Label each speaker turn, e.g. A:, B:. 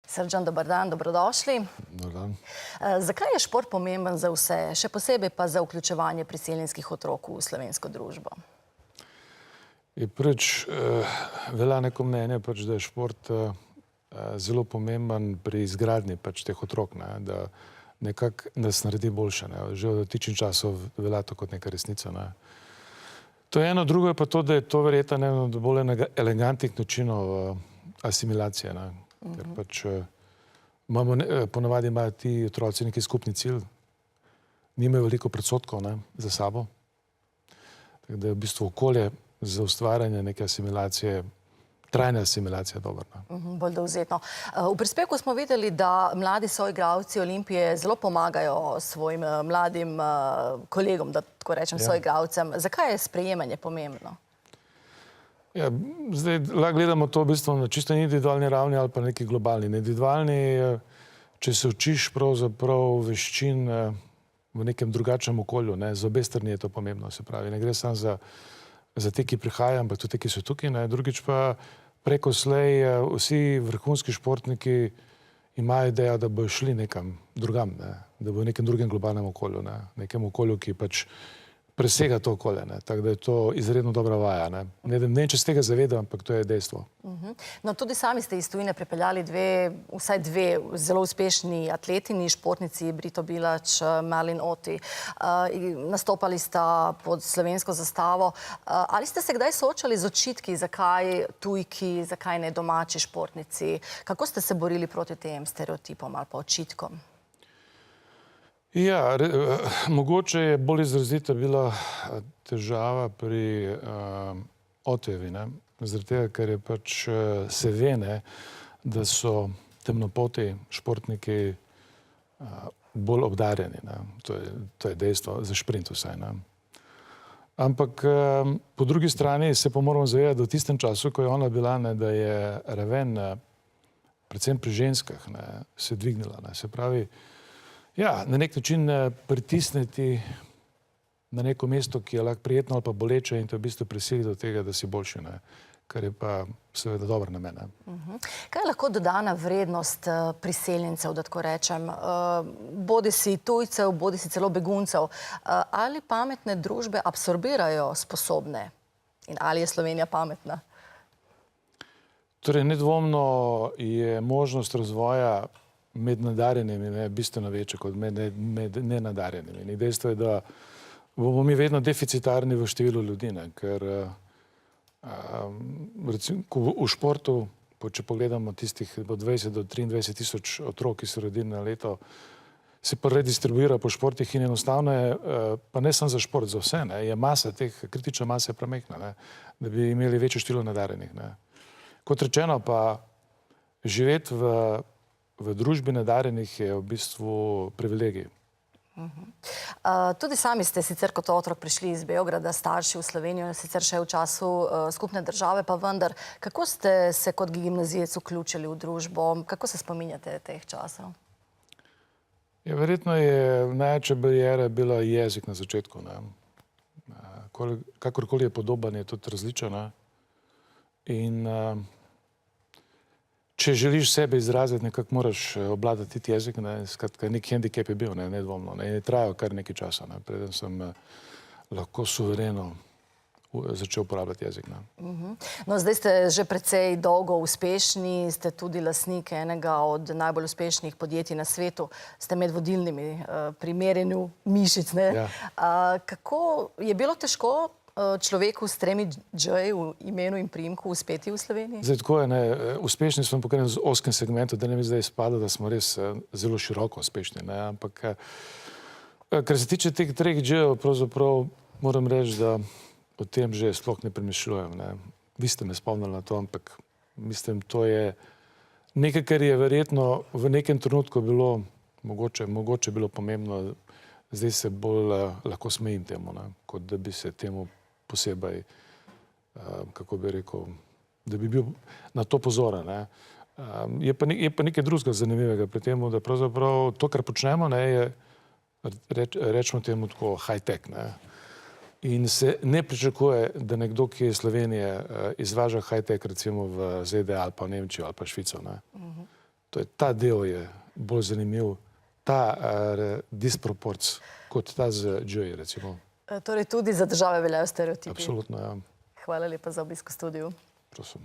A: Srdčan, dober dan, dobrodošli.
B: Dober dan.
A: Zakaj je šport pomemben za vse, še posebej pa za vključevanje priseljenskih otrok v slovensko družbo?
B: Prvič, velja neko mnenje, da je šport zelo pomemben pri izgradnji teh otrok, da nekako nas naredi boljše. Že od antičnih časov velja to kot neka resnica. To je eno, drugo je pa to, da je to verjetno eno od bolj elegantnih načinov asimilacije. Ker ponavadi imajo ti otroci neki skupni cilj, nimajo veliko predsodkov za sabo. Tako da je v bistvu okolje za ustvarjanje neke asimilacije, trajne asimilacije dobro.
A: Bolj dovzetno. V prispevku smo videli, da mladi soigralci Olimpije zelo pomagajo svojim mladim kolegom, da tako rečem, soigralcem. Zakaj je sprejemanje pomembno?
B: Ja, zdaj lahko gledamo to v bistvu na čisto individualni ravni ali pa neki globalni. Individualni, če se učiš pravzaprav veščin v nekem drugačnem okolju, za obe strani je to pomembno, se pravi. Ne gre samo za te, ki prihajajo, ampak tudi te, ki so tukaj. Drugič pa preko slej vsi vrhunski športniki imajo idejo, da bojo šli nekam drugam, da bojo v nekem drugem globalnem okolju, nekem okolju, ki pač presega to okolje. Tako da je to izredno dobra vaja. Ne vem, če se tega zavedam, ampak to je dejstvo.
A: No, tudi sami ste iz tujine pripeljali vsaj dve zelo uspešni atletini, športnici, Brito Bilač, Marlin Oti. Nastopali sta pod slovensko zastavo. Ali ste se kdaj soočali z očitki, zakaj tujki, zakaj ne domači športnici? Kako ste se borili proti tem stereotipom ali pa očitkom?
B: Ja, mogoče je bolj izrazita bila težava pri Otevi, zaradi tega, ker je pač se ve, da so temnopolti športniki bolj obdarjeni. To je dejstvo, za šprint vsaj. Ampak po drugi strani se pa moramo zavedati, da v tistem času, ko je ona bila, da je raven, predvsem pri ženskah, se dvignila. Se pravi, ja, na nek način pritisniti na neko mesto, ki je lahko prijetno ali pa boleče in te v bistvu prisili do tega, da si boljši, kar je pa seveda dober namen.
A: Kaj je lahko dodana vrednost priseljencev, da tako rečem, bodi si tujcev, bodi si celo beguncev, ali pametne družbe absorbirajo sposobne in ali je Slovenija pametna?
B: Torej, nedvomno je možnost razvoja med nadarjenimi bistveno večja kot med nenadarjenimi. Dejstvo je, da bomo mi vedno deficitarni v številu ljudi, ker v športu, če pogledamo tistih od 20 do 23 tisoč otrok, ki so rodili na leto, se pa redistribuira po športih in enostavno je, pa ne samo za šport, za vse, je masa teh, kritična masa je premehna, da bi imeli večje število nadarjenih. Kot rečeno pa, živeti v družbi nadarjenih je v bistvu privilegij.
A: Tudi sami ste sicer kot otrok prišli iz Beograda, starši v Slovenijo, sicer še v času skupne države, pa vendar, kako ste se kot gimnazijec vključili v družbo? Kako se spominjate teh časov?
B: Ja, verjetno je največja barijera bila jezik na začetku. Kakorkoli je podoben, je tudi različen. In če želiš sebe izraziti, nekako moraš obvladati jezik, skratka, nek hendikep je bil, nedvomno. In je trajal kar nekaj časa, preden sem lahko suvereno začel uporabljati jezik.
A: No, zdaj ste že precej dolgo uspešni, ste tudi lastnik enega od najbolj uspešnih podjetij na svetu, ste med vodilnimi pri merjenju mišic. Kako je bilo težko človeku s 3 J v imenu in priimku uspeti v Sloveniji?
B: Zdaj tako je, uspešni smo pokaj z oskem segmentu, da ne mi zdaj izpada, da smo res zelo široko uspešni. Ampak, kar se tiče teh 3 J-ev, pravzaprav moram reči, da o tem že sploh ne premišljujem. Vi ste me spomnili na to, ampak mislim, to je nekaj, kar je verjetno v nekem trenutku bilo, mogoče bilo pomembno, zdaj se bolj lahko smejim temu, kot da bi se temu posebej, kako bi rekel, da bi bil na to pozoren. Je pa nekaj drugega zanimivega pri tem, da pravzaprav to, kar počnemo, je, rečemo temu tako, high-tech. In se ne pričakuje, da nekdo, ki je iz Slovenije, izvaža high-tech recimo v ZDA ali pa v Nemčijo ali pa Švico. Ta del je bolj zanimiv, ta disproporc, kot ta z Dž, recimo.
A: Torej tudi za države veljajo stereotipi.
B: Absolutno, ja.
A: Hvala lepa za obisk v studiu.
B: Prosim.